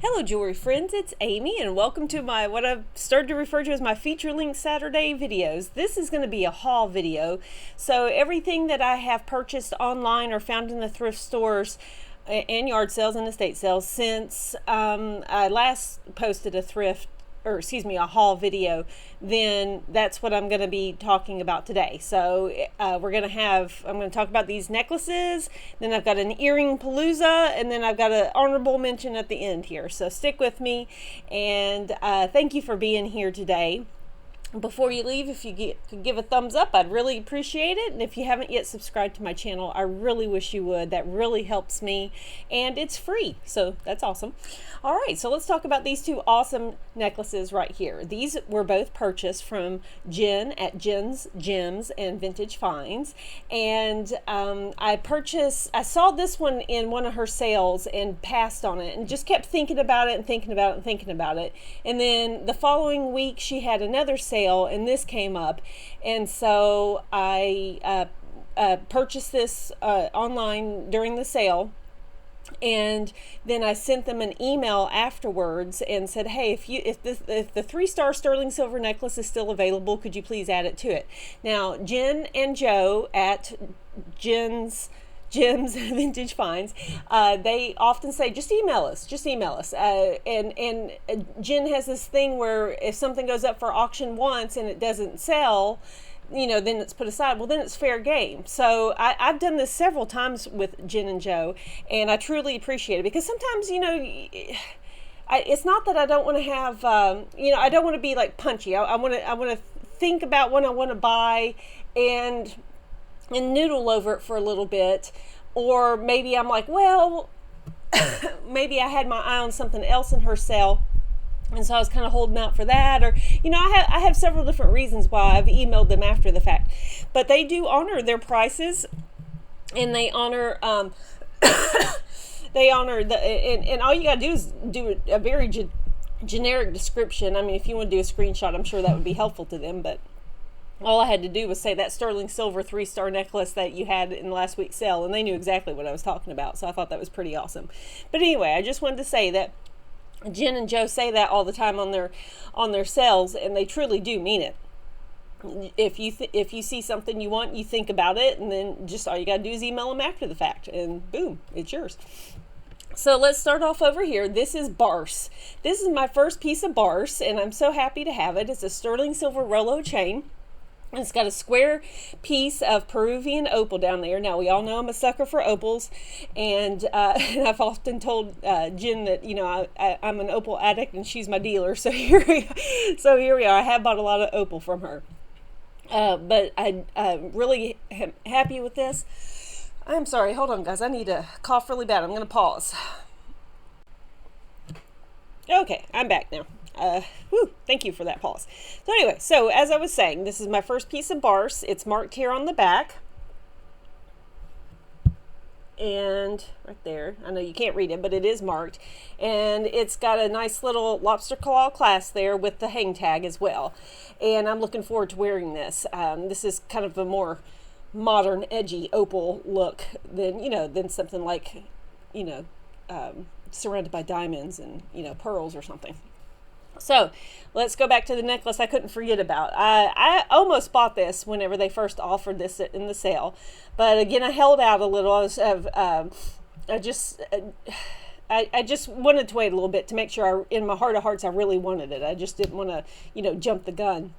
Hello jewelry friends, it's Amy and welcome to my what I've started to refer to as my feature length Saturday videos. This is going to be a haul video. So everything that I have purchased online or found in the thrift stores and yard sales and estate sales since I last posted a haul video, then that's what I'm going to be talking about today. So I'm going to talk about these necklaces, then I've got an earring palooza, and then I've got an honorable mention at the end here. So stick with me, and thank you for being here today. Before you leave, if you could give a thumbs up, I'd really appreciate it. And if you haven't yet subscribed to my channel, I really wish you would. That really helps me, and it's free, so that's awesome. All right, so let's talk about these two awesome necklaces right here. These were both purchased from Jen at Jen's Gems and Vintage Finds, and I saw this one in one of her sales and passed on it and just kept thinking about it and thinking about it and thinking about it. And then the following week she had another sale and this came up, and so I purchased this online during the sale, and then I sent them an email afterwards and said, hey, if the 3-star sterling silver necklace is still available, could you please add it to it? Now Jen and Joe at Jen's Gems Vintage Finds, they often say just email us, and Jen has this thing where if something goes up for auction once and it doesn't sell, then it's put aside. Well, then it's fair game. So I've done this several times with Jen and Joe, and I truly appreciate it, because sometimes it's not that I don't want to have I don't want to be like punchy. I want to think about what I want to buy and noodle over it for a little bit. Or maybe I'm like, well, maybe I had my eye on something else in her sale, and so I was kind of holding out for that. Or I have several different reasons why I've emailed them after the fact, but they do honor their prices, and they honor and all you gotta do is do a very generic description. I mean, if you want to do a screenshot, I'm sure that would be helpful to them, but all I had to do was say that sterling silver 3-star necklace that you had in last week's sale, and they knew exactly what I was talking about. So I thought that was pretty awesome. But anyway, I just wanted to say that Jen and Joe say that all the time on their sales, and they truly do mean it. If you see something you want, you think about it, and then just all you gotta do is email them after the fact, and boom, it's yours. So let's start off over here. This is Barse. This is my first piece of Barse, and I'm so happy to have it. It's a sterling silver Rolo chain. It's got a square piece of Peruvian opal down there. Now, we all know I'm a sucker for opals, and I've often told Jen that I'm an opal addict and she's my dealer. So here we are. I have bought a lot of opal from her, but I really am happy with this. I'm sorry. Hold on, guys. I need to cough really bad. I'm going to pause. Okay, I'm back now. Thank you for that pause. So anyway, so as I was saying, this is my first piece of Barse. It's marked here on the back, and right there, I know you can't read it, but it is marked, and it's got a nice little lobster claw clasp there with the hang tag as well, and I'm looking forward to wearing this. This is kind of a more modern, edgy opal look than something like surrounded by diamonds and pearls or something. So let's go back to the necklace I couldn't forget about. I almost bought this whenever they first offered this in the sale, but again, I held out a little. I just wanted to wait a little bit to make sure in my heart of hearts I really wanted it. I just didn't want to jump the gun.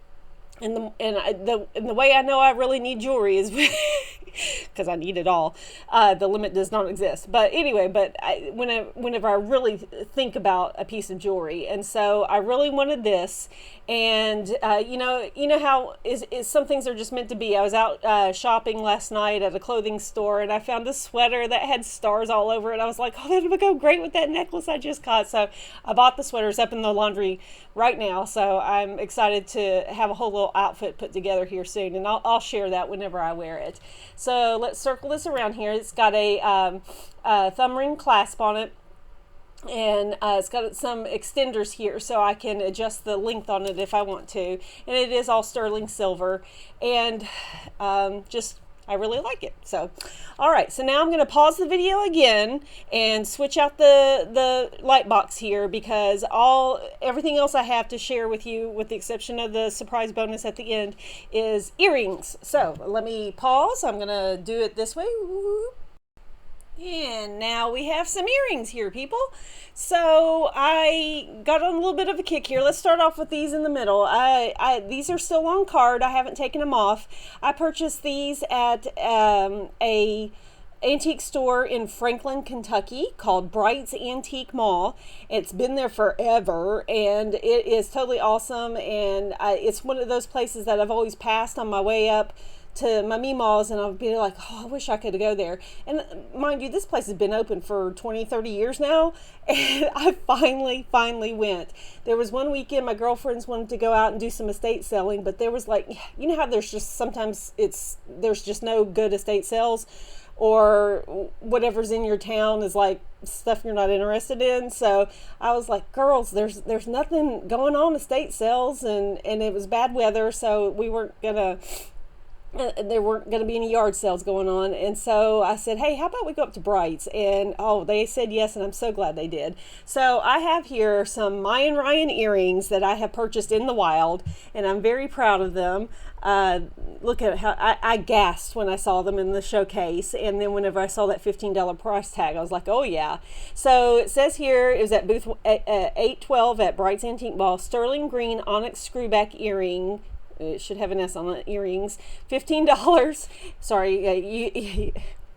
And the way I know I really need jewelry is because I need it all. The limit does not exist. But anyway, whenever I really think about a piece of jewelry, and so I really wanted this. And you know how is some things are just meant to be. I was out shopping last night at a clothing store, and I found a sweater that had stars all over it. I was like, oh, that would go great with that necklace I just got. So I bought the sweaters up in the laundry right now. So I'm excited to have a whole little outfit put together here soon, and I'll share that whenever I wear it. So let's circle this around here. It's got a thumb ring clasp on it, and it's got some extenders here so I can adjust the length on it if I want to, and it is all sterling silver, and I really like it. So, all right, so now I'm going to pause the video again and switch out the light box here, because everything else I have to share with you, with the exception of the surprise bonus at the end, is earrings. So let me pause. I'm going to do it this way. And now we have some earrings here, people. So I got on a little bit of a kick here. Let's start off with these in the middle. These are still on card. I haven't taken them off. I purchased these at a antique store in Franklin, Kentucky called Bright's Antique Mall. It's been there forever, and it is totally awesome. And it's one of those places that I've always passed on my way up to my Meemaws, and I'll be like, oh, I wish I could go there. And mind you, this place has been open for 20, 30 years now, and I finally went. There was one weekend my girlfriends wanted to go out and do some estate selling, but there was like, you know how there's just sometimes there's just no good estate sales, or whatever's in your town is like stuff you're not interested in. So I was like, girls, there's nothing going on estate sales, and it was bad weather, so there weren't going to be any yard sales going on. And so I said, hey, how about we go up to Bright's? And they said yes, and I'm so glad they did. So I have here some Myan Ryan earrings that I have purchased in the wild, and I'm very proud of them. Look at how I gasped when I saw them in the showcase, and then whenever I saw that $15 price tag, I was like, oh yeah. So it says here, it was at booth 812 at Bright's Antique Mall, sterling green onyx screwback earring. It should have an S on the earrings. $15. Sorry,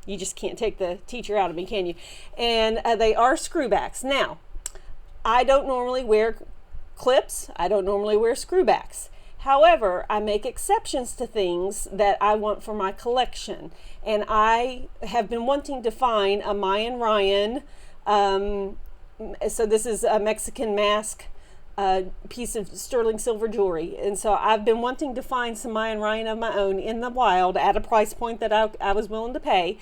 you just can't take the teacher out of me, can you? And they are screwbacks. Now, I don't normally wear clips. I don't normally wear screwbacks. However, I make exceptions to things that I want for my collection. And I have been wanting to find a Myan Ryan. So this is a Mexican mask piece of sterling silver jewelry, and so I've been wanting to find some Myan Ryan of my own in the wild at a price point that I was willing to pay,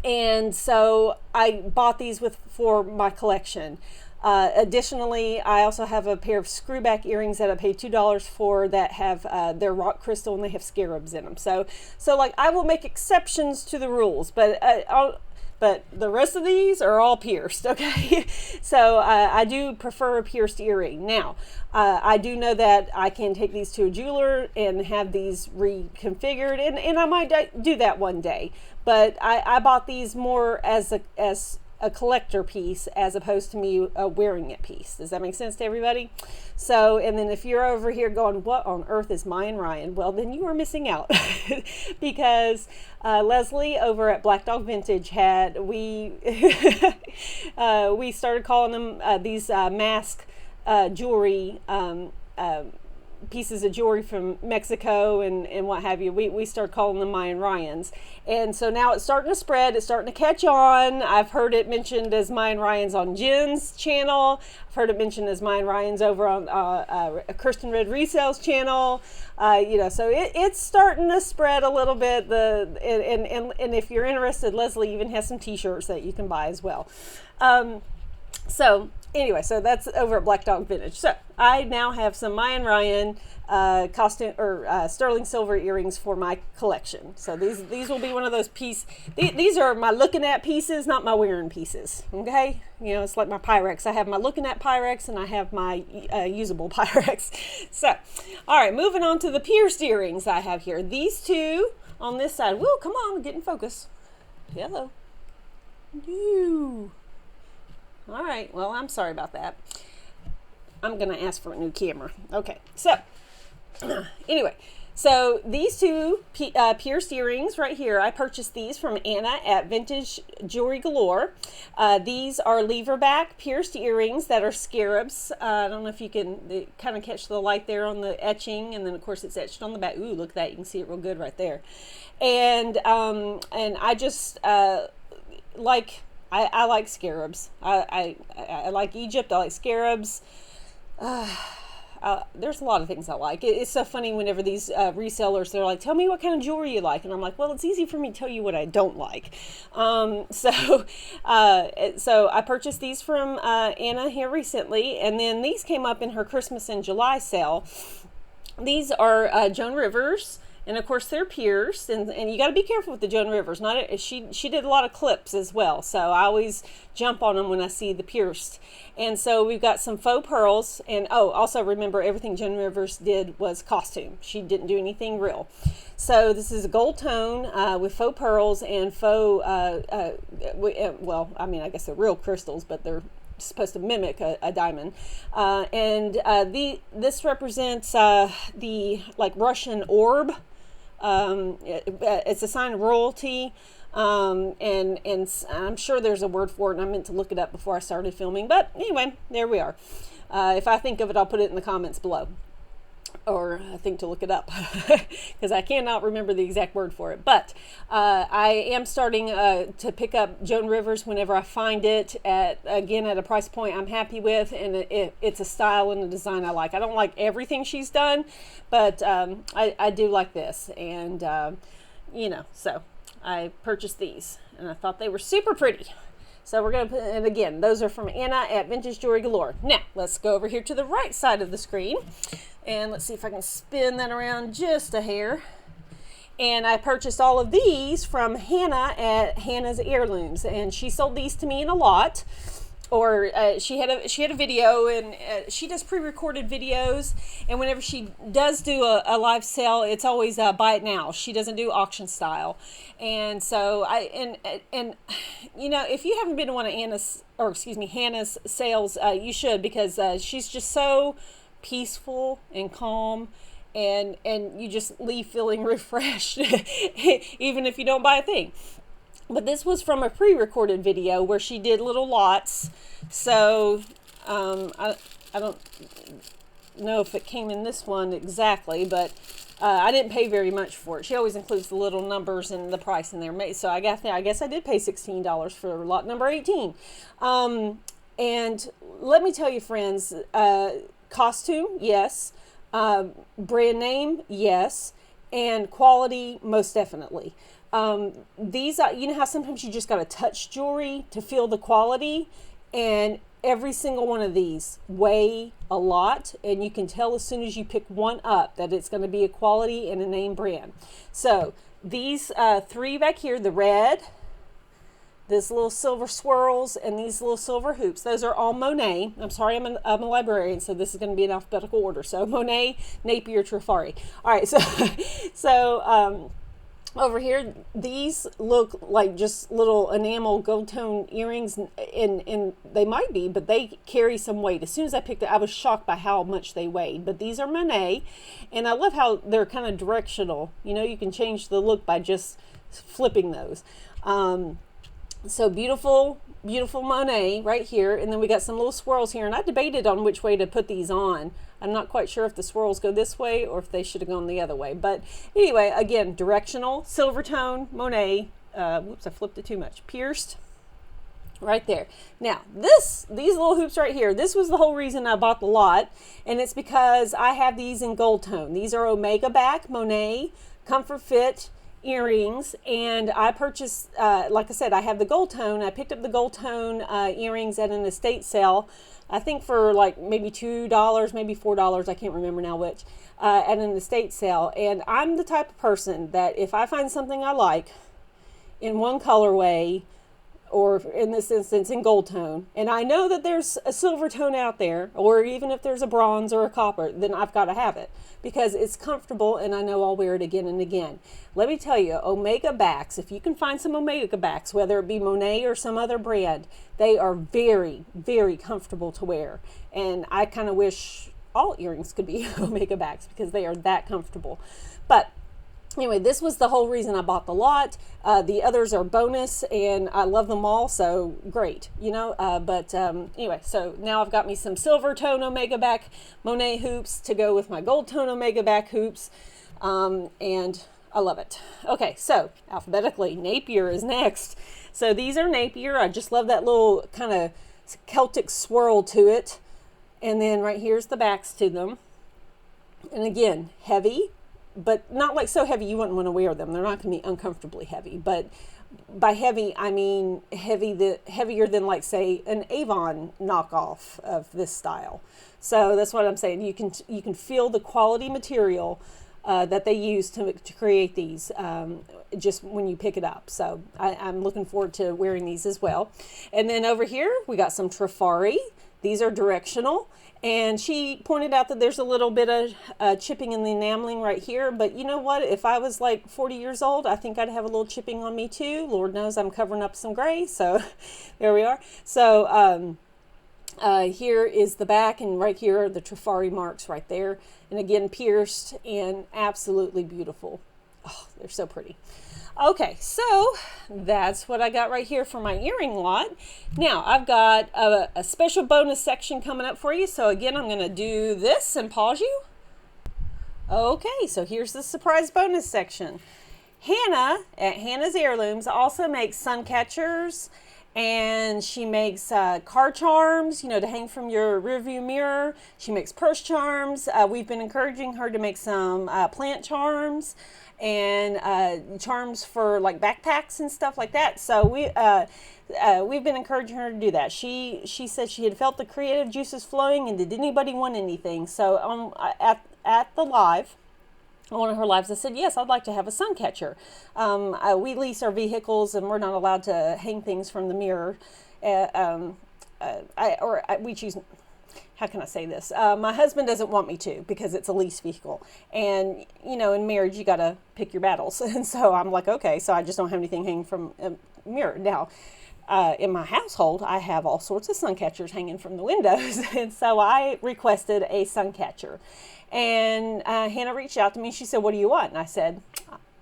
and so I bought these for my collection. Additionally, I also have a pair of screwback earrings that I paid $2 for that have they're rock crystal, and they have scarabs in them. So like, I will make exceptions to the rules, but the rest of these are all pierced, okay? So I do prefer a pierced earring. Now, I do know that I can take these to a jeweler and have these reconfigured, and I might do that one day. But I bought these more as a collector piece as opposed to me wearing it piece. Does that make sense to everybody? So, and then if you're over here going, what on earth is Myan Ryan? Well, then you are missing out because Leslie over at Black Dog Vintage we started calling them these mask jewelry pieces of jewelry from Mexico and what have you. We started calling them Myan Ryans, and so now it's starting to spread. It's starting to catch on. I've heard it mentioned as Myan Ryans on Jen's channel. I've heard it mentioned as Myan Ryans over on Kirsten Red Resale's channel. So it's starting to spread a little bit. And if you're interested, Leslie even has some t-shirts that you can buy as well. So anyway, so that's over at Black Dog Vintage. So I now have some Myan Ryan costume or sterling silver earrings for my collection. So these will be one of those these are my looking at pieces, not my wearing pieces. Okay, it's like my Pyrex. I have my looking at Pyrex, and I have my usable Pyrex. So, all right, moving on to the pierced earrings I have here. These two on this side. Woo, come on, get in focus. Hello. You. All right, well, I'm sorry about that. I'm going to ask for a new camera. Okay, so anyway, so these two pierced earrings right here, I purchased these from Anna at Vintage Jewelry Galore. These are lever back pierced earrings that are scarabs. I don't know if you can kind of catch the light there on the etching, and then of course it's etched on the back. Ooh, look at that, you can see it real good right there. And I just I like scarabs. I like Egypt. I like scarabs. There's a lot of things I like. It's so funny whenever these resellers, they're like, tell me what kind of jewelry you like. And I'm like, well, it's easy for me to tell you what I don't like. So I purchased these from Anna here recently. And then these came up in her Christmas and July sale. These are Joan Rivers. And of course they're pierced, and you got to be careful with the Joan Rivers. She did a lot of clips as well, so I always jump on them when I see the pierced. And so we've got some faux pearls, and oh, also remember everything Joan Rivers did was costume. She didn't do anything real. So this is a gold tone with faux pearls and faux, well, I mean, I guess they're real crystals, but they're supposed to mimic a diamond. This represents the like Russian orb. It's a sign of royalty. And I'm sure there's a word for it, and I meant to look it up before I started filming. But anyway, there we are. If I think of it, I'll put it in the comments below. Or I think to look it up because I cannot remember the exact word for it. But I am starting to pick up Joan Rivers whenever I find it at a price point I'm happy with, and it's a style and a design I like. I don't like everything she's done, but I do like this, and so I purchased these, and I thought they were super pretty. So we're going to put, and again, those are from Anna at Vintage Jewelry Galore. Now, let's go over here to the right side of the screen, and let's see if I can spin that around just a hair. And I purchased all of these from Hannah at Hannah's Heirlooms, and she sold these to me in a lot. Or she had a video, and she does pre-recorded videos, and whenever she does do a live sale, it's always buy it now. She doesn't do auction style. And so if you haven't been to one of Hannah's sales, you should, because she's just so peaceful and calm, and you just leave feeling refreshed even if you don't buy a thing. But this was from a pre-recorded video where she did little lots. So I don't know if it came in this one exactly, but I didn't pay very much for it. She always includes the little numbers and the price in there. So I guess I did pay $16 for lot number 18. And let me tell you, friends, costume, yes. Brand name, yes. And quality, most definitely. These, you know how sometimes you just got to touch jewelry to feel the quality, and every single one of these weigh a lot, and you can tell as soon as you pick one up that it's going to be a quality and a name brand. So these three back here, the red, this little silver swirls, and these little silver hoops, those are all Monet. I'm sorry, I'm a librarian, so this is going to be in alphabetical order. So Monet, Napier, Trifari. All right, so over here, these look like just little enamel gold tone earrings, and they might be, but they carry some weight. As soon as I picked it, I was shocked by how much they weighed. But these are Monet, and I love how they're kind of directional. You know, you can change the look by just flipping those. So beautiful, beautiful Monet right here. And then we got some little swirls here, and I debated on which way to put these on. I'm not quite sure if the swirls go this way or if they should have gone the other way. But anyway, again, directional, silver tone, Monet. Whoops, I flipped it too much. Pierced right there. Now, these little hoops right here, this was the whole reason I bought the lot. And it's because I have these in gold tone. These are Omega back, Monet, Comfort Fit earrings, and I purchased, like I said, I have the gold tone. I picked up the gold tone earrings at an estate sale, I think for like maybe $2, maybe $4, I can't remember now which, at an estate sale. And I'm the type of person that if I find something I like in one colorway, or in this instance in gold tone, and I know that there's a silver tone out there, or even if there's a bronze or a copper, then I've got to have it because it's comfortable and I know I'll wear it again and again. Let me tell you, Omega backs, if you can find some Omega backs, whether it be Monet or some other brand, they are very, very comfortable to wear. And I kind of wish all earrings could be Omega backs because they are that comfortable. But anyway, this was the whole reason I bought the lot. The others are bonus, and I love them all, so great, you know. Anyway, so now I've got me some silver tone Omega back Monet hoops to go with my gold tone Omega back hoops, and I love it. Okay, so alphabetically, Napier is next. So these are Napier. I just love that little kind of Celtic swirl to it. And then right here's the backs to them. And again, heavy, but not like so heavy you wouldn't want to wear them. They're not going to be uncomfortably heavy. But by heavy, I mean heavier than, like, say, an Avon knockoff of this style. So that's what I'm saying. You can feel the quality material that they use to create these, just when you pick it up. So I'm looking forward to wearing these as well. And then over here we got some Trifari. These are directional, and she pointed out that there's a little bit of chipping in the enameling right here, but you know what, if I was like 40 years old, I think I'd have a little chipping on me too. Lord knows I'm covering up some gray, so there we are. So here is the back, and right here are the Trifari marks right there, and again pierced and absolutely beautiful. Oh, they're so pretty. Okay, so that's what I got right here for my earring lot. Now I've got a special bonus section coming up for you. So again, I'm going to do this and pause you. Okay, so here's the surprise bonus section. Hannah at Hannah's Heirlooms also makes sun catchers, and she makes car charms, you know, to hang from your rearview mirror. She makes purse charms. We've been encouraging her to make some plant charms and charms for like backpacks and stuff like that. So we've been encouraging her to do that. She said she had felt the creative juices flowing, and did anybody want anything? So at the live, on one of her lives, I said, yes, I'd like to have a sun catcher. We lease our vehicles, and we're not allowed to hang things from the mirror. We choose, how can I say this? My husband doesn't want me to, because it's a lease vehicle. And, you know, in marriage, you got to pick your battles. And so I'm like, okay, so I just don't have anything hanging from a mirror. Now, in my household, I have all sorts of sun catchers hanging from the windows. And so I requested a sun catcher. And Hannah reached out to me. She said, what do you want? And I said,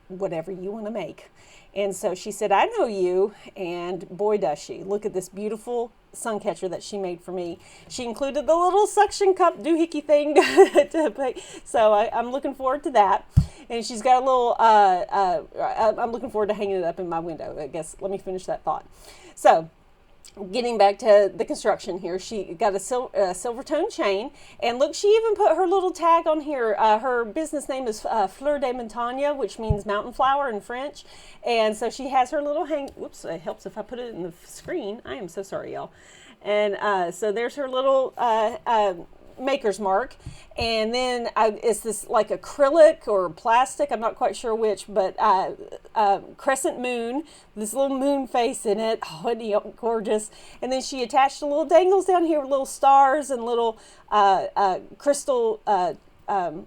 whatever you want to make. And so she said, I know you. And boy, does she. Look at this beautiful sun catcher that she made for me. She included the little suction cup doohickey thing to play. So I'm looking forward to that. And she's got a little, I'm looking forward to hanging it up in my window. I guess, let me finish that thought. So getting back to the construction here, she got a silver tone chain, and look, she even put her little tag on here. Her business name is Fleur de Montagne, which means mountain flower in French. And so she has her little whoops, it helps if I put it in the screen. I am so sorry, y'all. And so there's her little maker's mark. And then it's this like acrylic or plastic, I'm not quite sure which, but crescent moon, this little moon face in it. Oh, isn't he gorgeous? And then she attached a little dangles down here with little stars and little crystal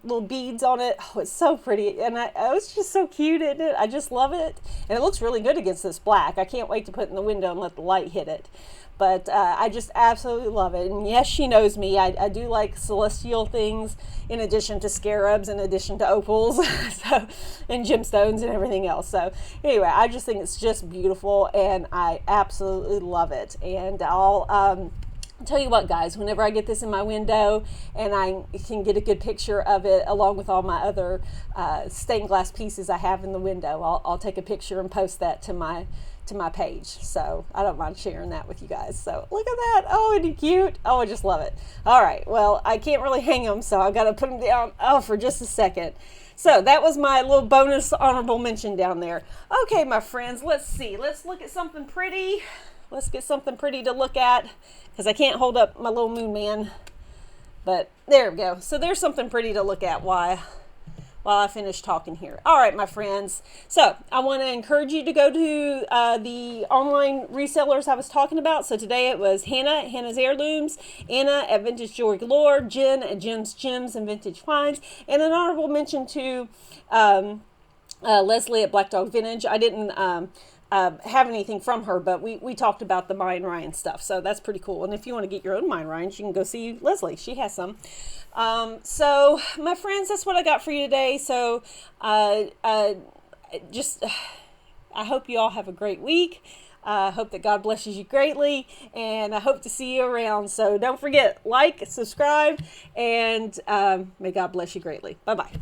little beads on it. Oh, it's so pretty. And it was just so cute, isn't it? I just love it. And it looks really good against this black. I can't wait to put it in the window and let the light hit it. But I just absolutely love it. And yes, she knows me. I do like celestial things in addition to scarabs, in addition to opals, so, and gemstones and everything else. So anyway, I just think it's just beautiful, and I absolutely love it. And I'll tell you what, guys, whenever I get this in my window and I can get a good picture of it along with all my other stained glass pieces I have in the window, I'll take a picture and post that to my page. So I don't mind sharing that with you guys. So look at that. Oh, isn't he cute? Oh, I just love it. All right, well, I can't really hang them, so I've got to put them down for just a second. So that was my little bonus honorable mention down there. Okay, my friends, let's see. Let's look at something pretty. Let's get something pretty to look at, because I can't hold up my little moon man. But there we go. So there's something pretty to look at while I finish talking here. All right, my friends. So I want to encourage you to go to the online resellers I was talking about. So today it was Hannah at Hannah's Heirlooms, Anna at Vintage Jewelry Galore, Jen at Jen's Gems and Vintage Finds, and an honorable mention to Leslie at Black Dog Vintage. I didn't have anything from her, but we talked about the Myan Ryan stuff, so that's pretty cool. And if you want to get your own Myan Ryans, you can go see Leslie. She has some. So my friends, that's what I got for you today. So I hope you all have a great week. I hope that God blesses you greatly, and I hope to see you around. So don't forget, like, subscribe, and may God bless you greatly. Bye-bye.